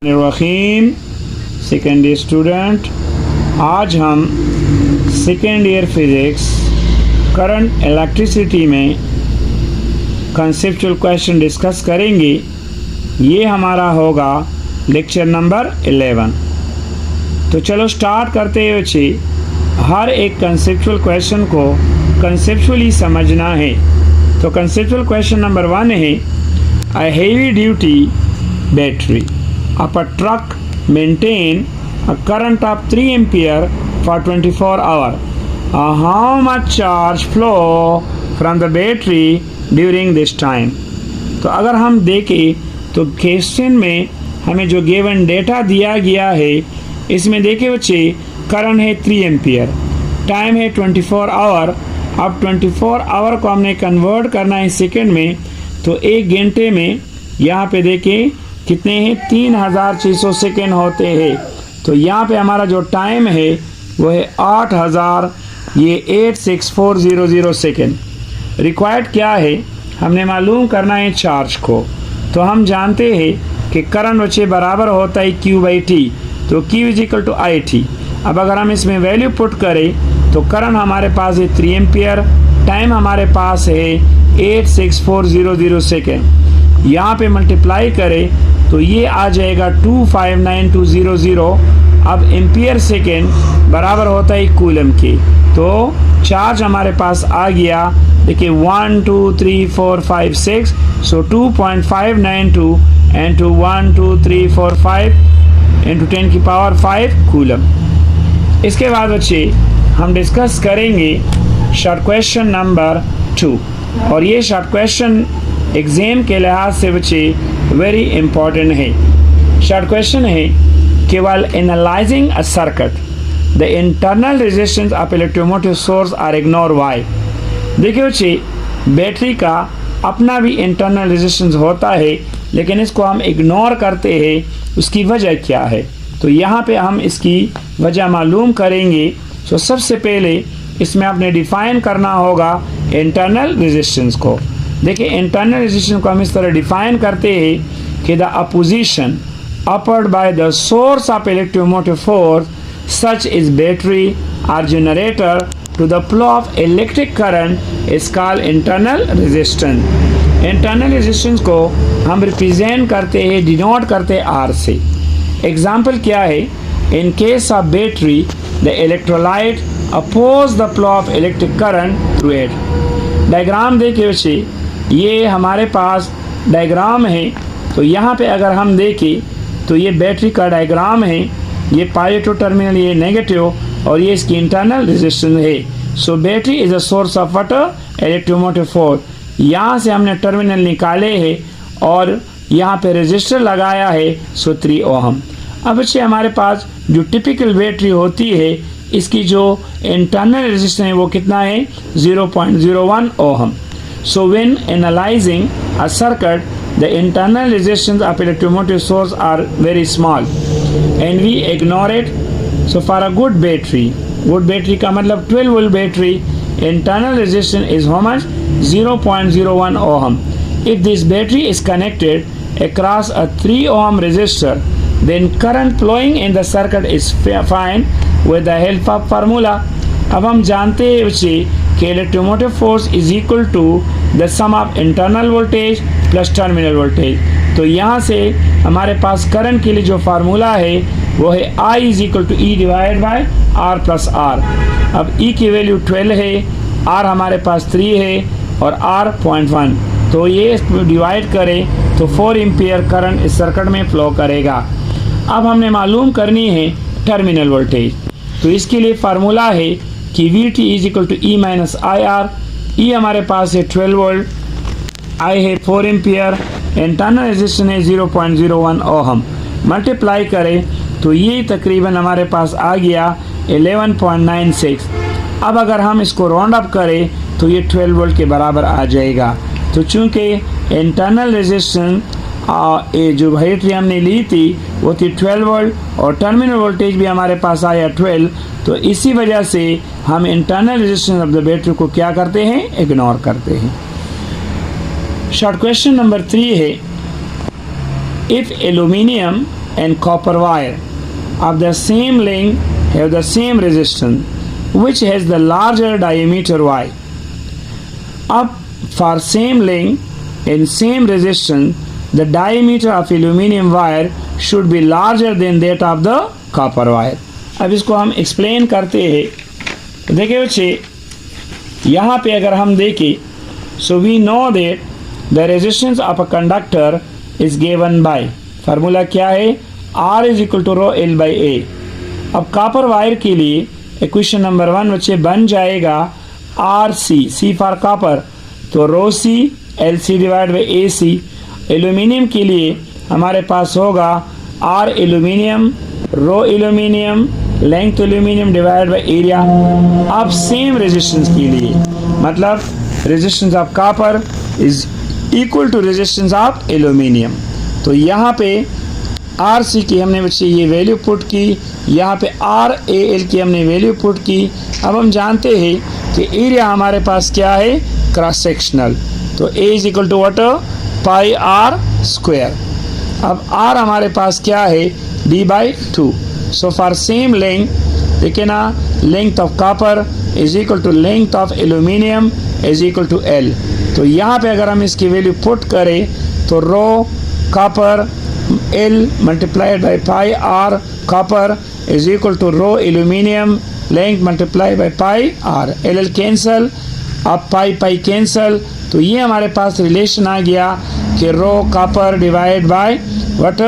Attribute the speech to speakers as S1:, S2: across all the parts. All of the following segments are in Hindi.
S1: रहीम सेकेंड ईयर स्टूडेंट, आज हम second year physics current electricity में कंसेप्चुअल क्वेश्चन डिस्कस करेंगे। ये हमारा होगा लेक्चर नंबर 11। तो चलो स्टार्ट करते हैं बच्चे। हर एक कंसेप्चुअल क्वेश्चन को कंसेप्चुअली समझना है। तो कंसेप्चुअल क्वेश्चन नंबर 1 है, a heavy duty battery of a truck maintain a current of 3 ampere for 24 hours. How much charge flow from the battery during this time? तो अगर हम देखें तो क्वेश्चन में हमें जो गिवन डेटा दिया गया है, इसमें देखें बच्चे करंट है 3 एम्पियर, टाइम है 24 आवर। अब 24 आवर को हमने कन्वर्ट करना है सेकेंड में, तो 1 घंटे में यहाँ पे देखें कितने हैं, 3600 सेकेंड होते हैं। तो यहाँ पे हमारा जो टाइम है वो है 8,86400 सेकेंड। रिक्वायर्ड क्या है, हमने मालूम करना है चार्ज को। तो हम जानते हैं कि करंट बच्चे बराबर होता है Q/T, तो Q = IT। अब अगर हम इसमें वैल्यू पुट करें तो करंट हमारे पास है 3 एम्पियर, टाइम हमारे पास है 86400 सेकेंड। यहाँ पे मल्टीप्लाई करें तो ये आ जाएगा 259200। अब एम्पियर सेकेंड बराबर होता है कूलम के। तो चार्ज हमारे पास आ गया, देखिए 1 2 3 4 5 6, सो 2.592 into 1 2 3 4 5 into 10 की पावर 5 कूलम। इसके बाद बच्चे हम डिस्कस करेंगे शॉर्ट क्वेश्चन नंबर 2, और ये शॉर्ट क्वेश्चन एग्जाम के लिहाज से बच्चे वेरी इंपॉर्टेंट है। शॉर्ट क्वेश्चन है, केवल analysing a circuit the internal resistance of electromotive source are ignore why. देखिए बच्चे, बैटरी का अपना भी इंटरनल रेजिस्टेंस होता है, लेकिन इसको हम इग्नोर करते हैं। उसकी वजह क्या है, तो यहाँ पे हम इसकी वजह मालूम करेंगे। तो सबसे पहले इसमें आपने डिफाइन करना होगा इंटरनल रेजिस्टेंस को। देखिए, इंटरनल रेजिस्टेंस को हम इस तरह डिफाइन करते हैं कि the opposition offered by the source of electromotive force such is battery और generator to the flow of electric current is called internal resistance. Internal resistance को हम रिप्रेजेंट करते हैं, डिनोट करते हैं R से। एग्जाम्पल क्या है, in case of battery the electrolyte oppose the flow of electric current through it. Diagram देखिए बच्चे, ये हमारे पास डायग्राम है। तो यहाँ पे अगर हम देखें तो ये बैटरी का डायग्राम है। ये पॉजिटिव टर्मिनल, ये नेगेटिव, और ये इसकी इंटरनल रेजिस्टेंस है। सो battery is a source of what, electromotive force. यहाँ से हमने टर्मिनल निकाले हैं और यहाँ पे रेजिस्टर लगाया है, सो 3 ओहम। अब बच्चे हमारे पास जो टिपिकल बैटरी होती है, इसकी जो इंटरनल रेजिस्टेंस है वो कितना है, 0.01 ohm. So when analyzing a circuit, the internal resistance of electromotive source are very small and we ignore it. So for a good battery का मतलब 12 volt battery, internal resistance is how much, 0.01 ohm. If this battery is connected across a 3 ohm resistor, then current flowing in the circuit is fine with the help of formula. अब हम जानते हैं बच्चे कि electromotive force is equal to the sum of internal voltage plus terminal voltage. तो यहाँ से हमारे पास करंट के लिए जो फार्मूला है वो है I = E divide by R plus R। अब E की वैल्यू 12 है, R हमारे पास 3 है और R 0.1, तो ये डिवाइड करें तो 4 एम्पियर करंट इस सर्किट में फ्लो करेगा। अब हमने मालूम करनी है टर्मिनल वोल्टेज। तो इसके लिए फार्मूला है कि VT = E - IR। E हमारे पास है 12 वोल्ट, I है 4 एम्पियर, इंटरनल रेजिस्टेंस है 0.01 ओहम। मल्टीप्लाई करें तो ये तकरीबन हमारे पास आ गया 11.96। अब अगर हम इसको राउंड अप करें तो ये 12 वोल्ट के बराबर आ जाएगा। तो चूँकि इंटरनल रेजिस्टेंस जो बैटरी हमने ली थी वो थी 12 वोल्ट और टर्मिनल वोल्टेज भी हमारे पास आया 12, तो इसी वजह से हम internal resistance of the battery को क्या करते हैं, इग्नोर करते हैं। शॉर्ट क्वेश्चन नंबर 3 है, if aluminium and copper wire of the same length have the same resistance, which has the larger diameter Y. Up for same length and same resistance, the diameter of aluminum wire should be larger than that of the copper wire. अब इसको हम एक्सप्लेन करते हैं। देखिए बच्चे, यहाँ पे अगर हम देखें, so we know that the resistance of a conductor is given by, formula क्या है, R is equal to rho L by A। अब कॉपर वायर के लिए इक्वेशन नंबर 1 बच्चे बन जाएगा आर सी फॉर कॉपर, तो rho C L C divide by A C. Aluminium के लिए हमारे पास होगा R aluminium rho aluminium length aluminium divide by area. अब सेम रेजिस्टेंस के लिए मतलब resistance of copper is equal to resistance of aluminium. तो यहाँ पे आर सी की हमने बच्चे ये वैल्यू पुट की, यहाँ पे आर ए एल की हमने वैल्यू पुट की। अब हम जानते हैं कि एरिया हमारे पास क्या है, क्रॉस सेक्शनल, तो A is equal to what, pi R square. अब आर हमारे पास क्या है, D by 2। So for same length, देखिए ना, length of copper is equal to length of aluminium is equal to L. तो यहाँ पे अगर हम इसकी वैल्यू पुट करें तो रो copper L multiplied by pi R copper is equal to rho aluminium length multiplied by pi R। LL cancel, अब pi कैंसल, तो ये हमारे पास रिलेशन आ गया कि rho copper divide by what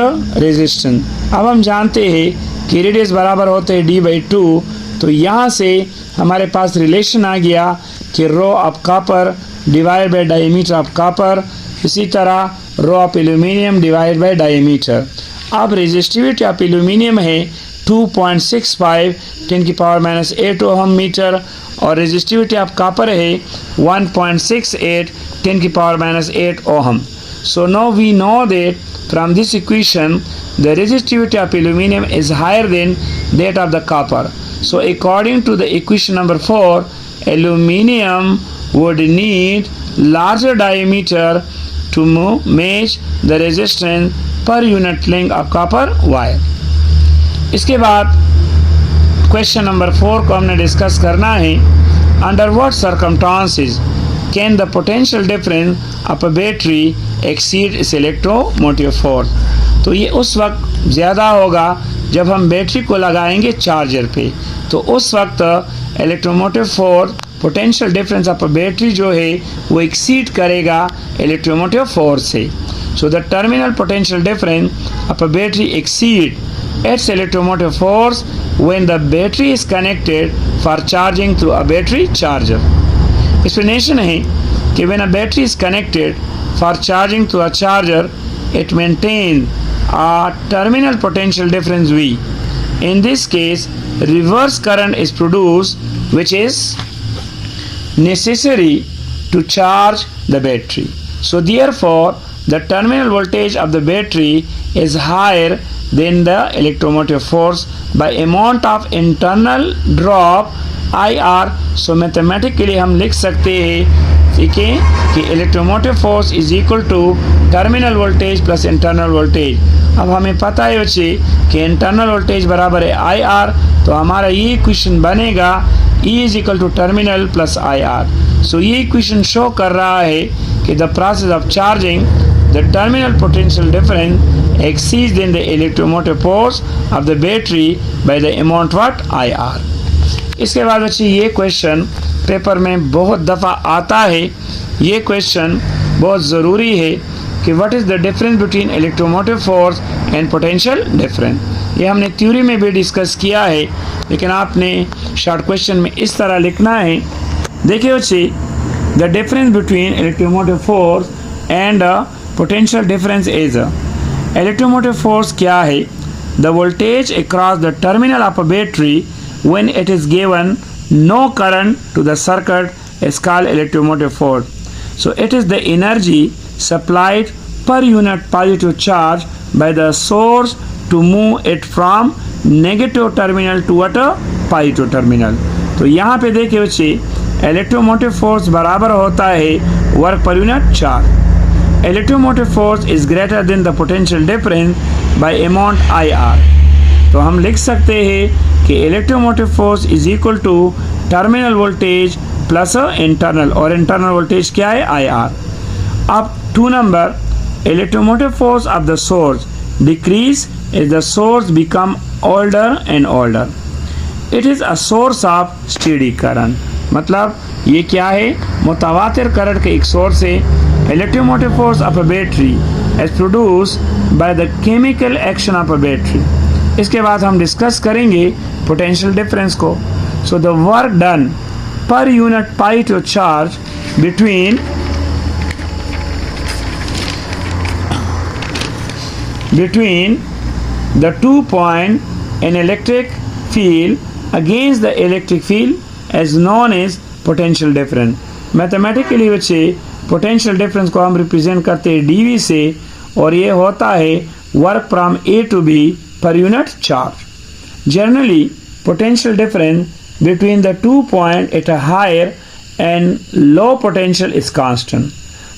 S1: resistance. अब हम जानते हैं कि रेडियस बराबर होते हैं d बाई 2, तो यहाँ से हमारे पास रिलेशन आ गया कि rho of copper divide by diameter of copper, इसी तरह rho of aluminium divide by diameter. अब रेजिस्टिविटी ऑफ एल्यूमिनियम है 2.65 10⁻⁸ ओहम मीटर और रेजिस्टिविटी ऑफ कॉपर है 1.68 10⁻⁸ ohm. So now we know that from this equation the resistivity of aluminum is higher than that of the copper. So according to the equation number 4, aluminum would need larger diameter to match the resistance per unit length of copper wire. इसके बाद क्वेश्चन नंबर 4 को हमने डिस्कस करना है। Under what circumstances can the potential difference of a battery exceed it's electromotive force. तो ये उस वक्त ज़्यादा होगा जब हम बैटरी को लगाएंगे चार्जर पे, तो उस वक्त electromotive force potential difference of a battery जो है वो एक्सीड करेगा इलेक्ट्रोमोटिव फोर्स से। So the terminal potential difference of a battery exceed it's electromotive force when the battery is connected for charging through a battery charger. Explanation है कि when a battery is connected for charging through a charger it maintains a terminal potential difference V. In this case, reverse current is produced, which is necessary to charge the battery. So therefore, the terminal voltage of the battery is higher than the electromotive force by amount of internal drop IR. So mathematically हम लिख सकते हैं ठीक है कि electromotive force is equal to terminal voltage plus internal voltage. अब हमें पता है बच्चे कि इंटरनल वोल्टेज बराबर है आई आर, तो हमारा ये इक्वेशन बनेगा E is equal to terminal plus I R. So ये इक्वेशन शो कर रहा है कि the process of charging the terminal potential difference exceeds then the electromotive force of the battery by the amount what I R. इसके बाद बच्चे ये क्वेश्चन पेपर में बहुत दफ़ा आता है, ये क्वेश्चन बहुत ज़रूरी है कि what is the difference between electromotive force and potential difference. ये हमने थ्योरी में भी डिस्कस किया है, लेकिन आपने शॉर्ट क्वेश्चन में इस तरह लिखना है। देखिए बच्चे, the difference between electromotive force and potential difference is, electromotive force क्या है, the voltage across the terminal of a battery when it is given no current to the circuit is called electromotive force. So it is the energy supplied per unit positive charge by the source to move it from negative terminal to a positive terminal. तो यहाँ पे देखिए बच्चे, इलेक्ट्रोमोटिव फोर्स बराबर होता है work per unit charge. Electromotive force is greater than the potential difference by amount I R. तो हम लिख सकते हैं कि electromotive force is equal to terminal voltage plus internal, और इंटरनल वोल्टेज क्या है आई आर। अब 2 number, electromotive force of the source decrease as the source become older and older. It is a source of steady current. मतलब ये क्या है, मुतवातिर करंट का एक सोर्स है। Electromotive force of a battery is produced by the chemical action of a battery. इसके बाद हम डिस्कस करेंगे पोटेंशियल डिफरेंस को। So the work done per unit pi to charge between the 2 point in electric field against the electric field is known as potential difference. Mathematically बच्चे पोटेंशियल डिफरेंस को हम रिप्रेजेंट करते हैं dV से, और ये होता है work from A to B per unit charge. Generally, potential difference between the 2 points at a higher and low potential is constant.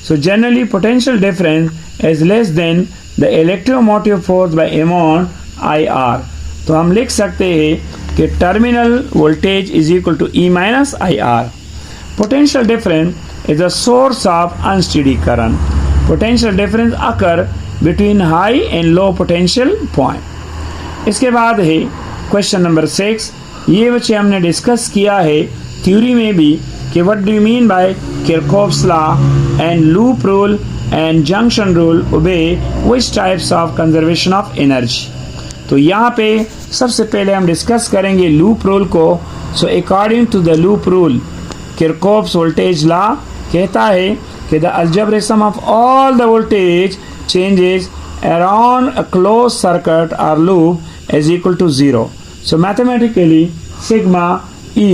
S1: So generally potential difference is less than the electromotive force by amount IR. तो हम लिख सकते हैं कि terminal voltage is equal to E minus IR. Potential difference is a source of unsteady current. Potential difference occur between high and low potential point. इसके बाद है क्वेश्चन नंबर 6। ये बच्चे हमने डिस्कस किया है थ्योरी में भी कि what do you mean by Kirchhoff's law and loop rule and junction rule obey which types of conservation of energy. तो यहाँ पे सबसे पहले हम डिस्कस करेंगे लूप रूल को। So according to the loop rule, Kirchhoff's voltage law कहता है कि the algebraic sum of all the voltage changes around a close circuit और loop is equal to 0. So mathematically sigma E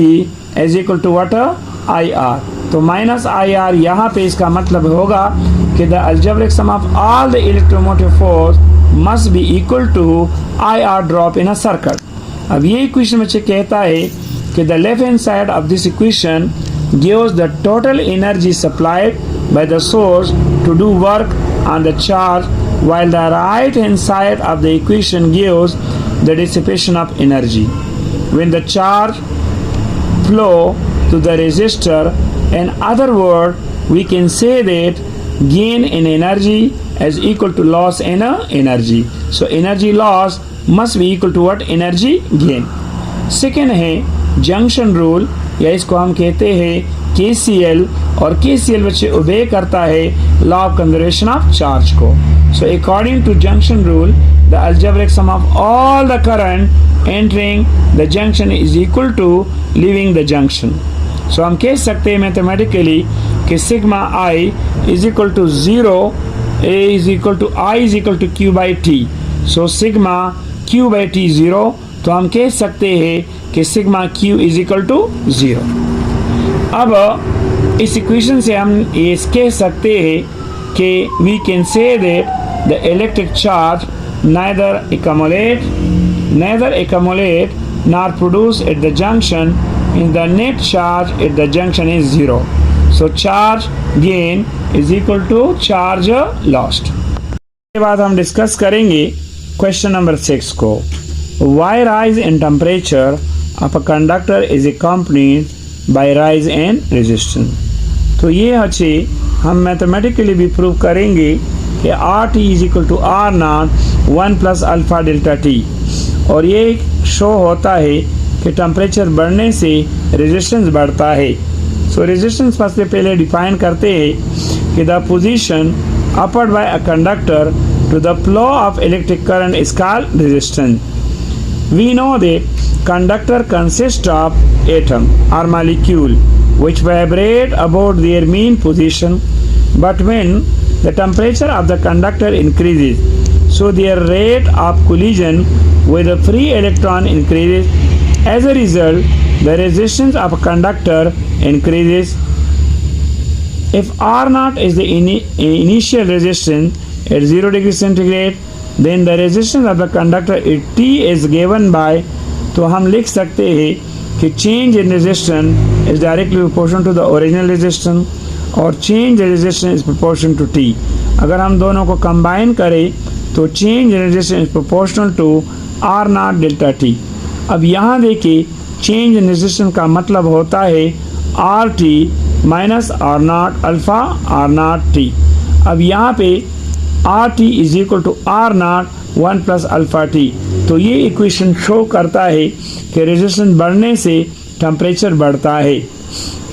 S1: is equal to what I R. तो माइनस आई आर यहाँ पे इसका मतलब होगा कि the algebraic sum of all the electromotive force must be equal to I R drop in a circuit. अब ये इक्वेशन बच्चे कहता है कि the left hand side of this equation gives the total energy supplied by the source to do work on the charge, while the right hand side of the equation gives the dissipation of energy when the charge flow to the resistor. In other words, we can say that gain in energy is equal to loss in energy. So energy loss must be equal to what? Energy gain. Second है जंक्शन रूल, या इसको हम कहते हैं KCL, और KCL बच्चे ओबे करता है law of conservation of charge को. So according to junction rule, the algebraic sum of all the current entering the junction is equal to leaving the junction. So हम कह सकते हैं मैथमेटिकली कि sigma I is equal to 0, A is equal to I is equal to Q by T. So sigma Q by T 0, तो हम कह सकते हैं कि sigma Q is equal to 0. अब इस इक्वेशन से हम ये कह सकते हैं कि we can say that the electric charge neither accumulate nor produce at the junction, in the net charge at the junction is 0. So charge gain is equal to charge lost. इसके बाद हम डिस्कस करेंगे क्वेश्चन नंबर 6 को. Why rise in temperature of a conductor is accompanied by rise in resistance. तो ये अच्छे हम मैथमेटिकली भी प्रूव करेंगे कि R T is equal to R naught 1 plus alpha delta T, और ये शो होता है कि टेम्परेचर बढ़ने से रेजिस्टेंस बढ़ता है. सो रेजिस्टेंस सबसे पहले डिफाइन करते हैं कि the position offered by a conductor to the flow of electric current is called resistance. We know that conductor consist of atom और molecule which vibrate about their mean position, but when the temperature of the conductor increases, so their rate of collision with a free electron increases. As a result, the resistance of a conductor increases. If R naught is the initial resistance at 0 degree centigrade, then the resistance of the conductor at T is given by, तो हम लिख सकते हैं कि change in resistance is directly proportional to the original resistance और change in resistance is proportional to T. अगर हम दोनों को कंबाइन करें तो change in resistance is proportional to R naught delta T. अब यहाँ देखिए चेंज इन रेजिस्टेंस का मतलब होता है R T minus R naught alpha R naught T. अब यहाँ पे R T is equal to R naught 1 plus alpha T. तो ये इक्वेशन शो करता है कि रेजिस्टेंस बढ़ने से टेम्परेचर बढ़ता है।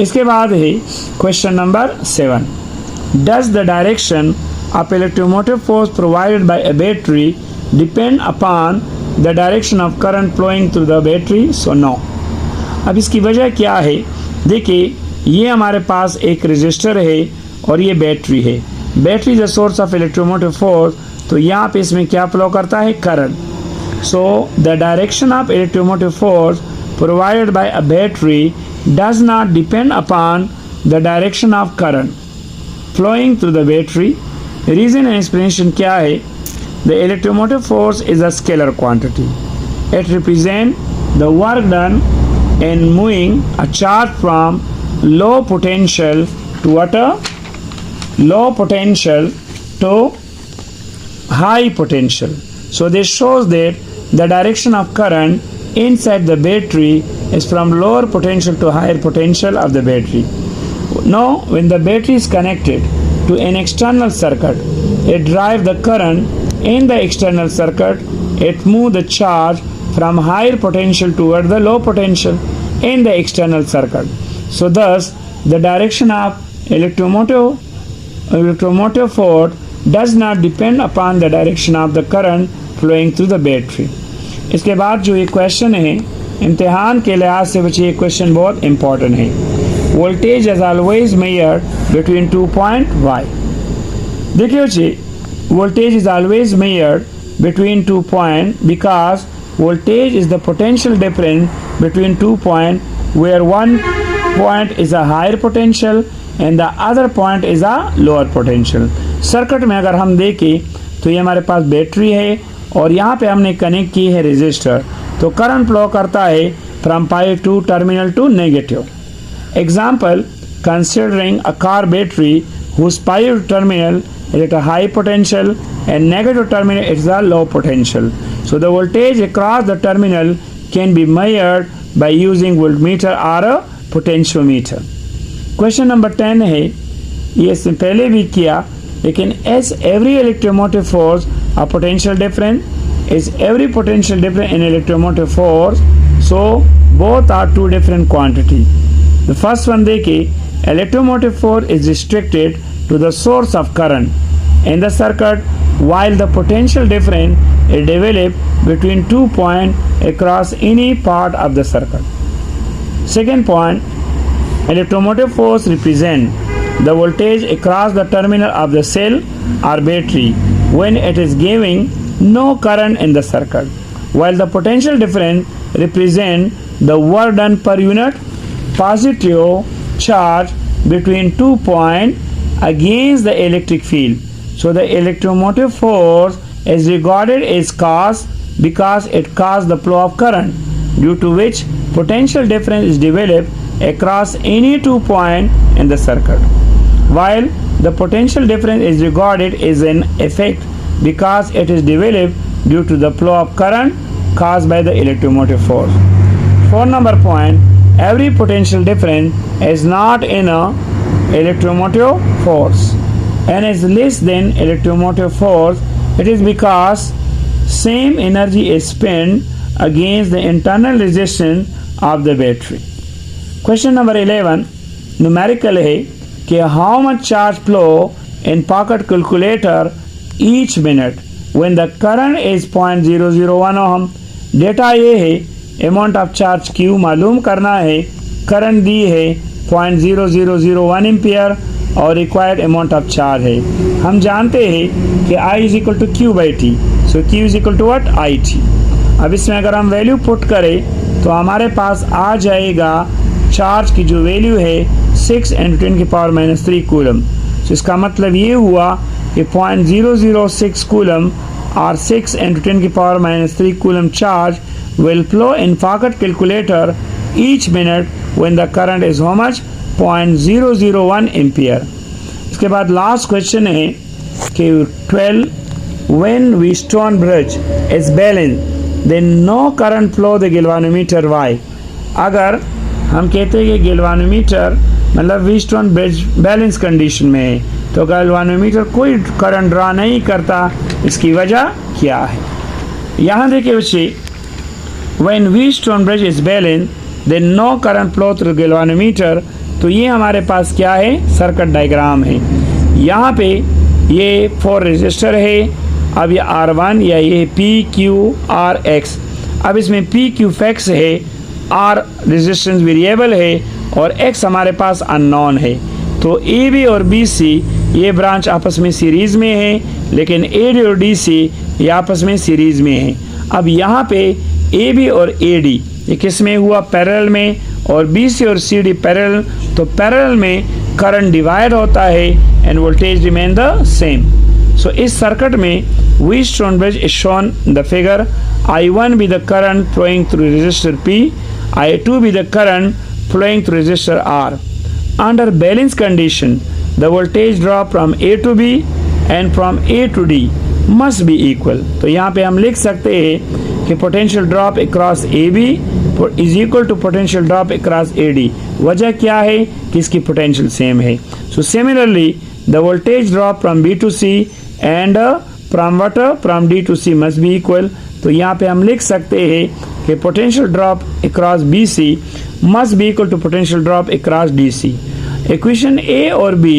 S1: इसके बाद है question number 7, does the direction of electromotive force provided by a battery depend upon the direction of current flowing through the battery? So no. अब इसकी वजह क्या है? देखिए ये हमारे पास एक रेजिस्टर है और ये बैटरी है। Battery is the source of electromotive force, तो यहाँ पे इसमें क्या फ्लो करता है? Current. So the direction of electromotive force provided by a battery does not depend upon the direction of current flowing through the battery. Reason and explanation क्या है? The electromotive force is a scalar quantity. It represent the work done in moving a charge from low potential to low potential to high potential. So this shows that the direction of current inside the battery is from lower potential to higher potential of the battery. Now when the battery is connected to an external circuit, it drives the current in the external circuit. It moves the charge from higher potential toward the low potential in the external circuit. So thus the direction of electromotive force does not depend upon the direction of the current flowing through the battery. इसके बाद जो ये क्वेश्चन है इम्तिहान के लिहाज से बच्चे ये क्वेश्चन बहुत इंपॉर्टेंट है। Voltage is always measured between 2 point why. देखिए बच्चे voltage is always measured between 2 points because voltage is the potential difference between 2 points where one point is a higher potential and the other point is a lower potential. Circuit में अगर हम देखें तो ये हमारे पास बैटरी है और यहाँ पे हमने कनेक्ट की है रेजिस्टर, तो करंट फ्लो करता है from pi to terminal to negative. Example, considering a car battery whose positive terminal is at a high potential and negative terminal is a low potential. So the voltage across the terminal can be measured by using voltmeter or a potentiometer. Question number 10 है, ये इससे पहले भी किया, लेकिन as every electromotive force a potential difference is every potential difference in electromotive force, so both are two different quantity. The first one देखिए, electromotive force is restricted to the source of current in the circuit while the potential difference is developed between 2 points across any part of the circuit. Second point, electromotive force represents the voltage across the terminal of the cell or battery when it is giving no current in the circuit, while the potential difference represents the work done per unit positive charge between 2 points against the electric field. So the electromotive force is regarded as cause because it causes the flow of current, due to which potential difference is developed across any 2 points in the circuit, while the potential difference is regarded as an effect because it is developed due to the flow of current caused by the electromotive force. 4 number point, every potential difference is not in a electromotive force and is less than electromotive force. It is because same energy is spent against the internal resistance of the battery. Question number 11 numerical है कि how much charge flow in pocket calculator each minute when the current is 0.001 ohm. Data ये है, अमाउंट ऑफ चार्ज Q मालूम करना है, करंट दी है 0.0001 एम्पियर और रिक्वायर्ड अमाउंट ऑफ चार्ज है. हम जानते हैं कि I is equal to Q by T, so Q is equal to what, IT. अब इसमें अगर हम वैल्यू पुट करें तो हमारे पास आ जाएगा चार्ज की जो वैल्यू है 6 × 10⁻³ कूलम. तो इसका मतलब ये हुआ कि 0.006 coulomb or 6 × 10⁻³ coulomb charge will flow in pocket calculator each minute when the current is how much, 0.001 ampere. इसके बाद लास्ट क्वेश्चन है कि 12 when Wheatstone bridge is balanced then no current flow the galvanometer. Why? अगर हम कहते हैं कि गैल्वानोमीटर मतलब व्हीटस्टोन ब्रिज बैलेंस कंडीशन में है तो गैल्वानोमीटर कोई करंट ड्रा नहीं करता, इसकी वजह क्या है? यहाँ देखिए बच्चे, when Wheatstone bridge is balance then no current flow through galvanometer. तो ये हमारे पास क्या है? सर्किट डायग्राम है। यहाँ पे ये 4 रेजिस्टर है। अब ये R1 या ये PQRX। अब इसमें PQ फैक्स है, R रेजिस्टेंस वेरिएबल है और X हमारे पास अननोन है। तो AB और BC ये ब्रांच आपस में सीरीज़ में है, लेकिन AD और DC ये आपस में सीरीज़ में है। अब यहाँ पे AB और AD ये किस में हुआ? पैरेलल में, और BC और CD पैरेलल, तो पैरेलल में करंट डिवाइड होता है and voltage remain the same. So इस सर्किट में Wheatstone bridge is shown in the figure. I1 be the current flowing through resistor P, I2 be the current flowing through resistor R. Under balance condition, the voltage drop from A to B and from A to D must be equal. तो यहाँ पे हम लिख सकते हैं कि potential drop across AB is equal to potential drop across AD. वजह क्या है? कि इसकी potential same है. So similarly, the voltage drop from B to C and from what? From D to C must be equal. तो यहाँ पे हम लिख सकते हैं कि potential drop across BC must be equal to potential drop across DC. Equation A और B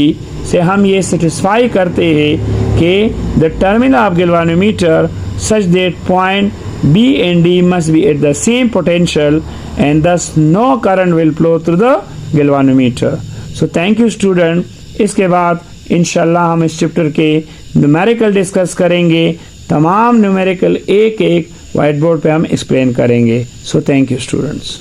S1: से हम ये सेटिस्फाई करते हैं कि the terminal of galvanometer such that point B and D must be at the same potential and thus no current will flow through the galvanometer. So thank you student. इसके बाद इंशाल्लाह हम इस चैप्टर के न्यूमेरिकल डिस्कस करेंगे। तमाम न्यूमेरिकल एक एक वाइट बोर्ड पे हम एक्सप्लेन करेंगे। So thank you students.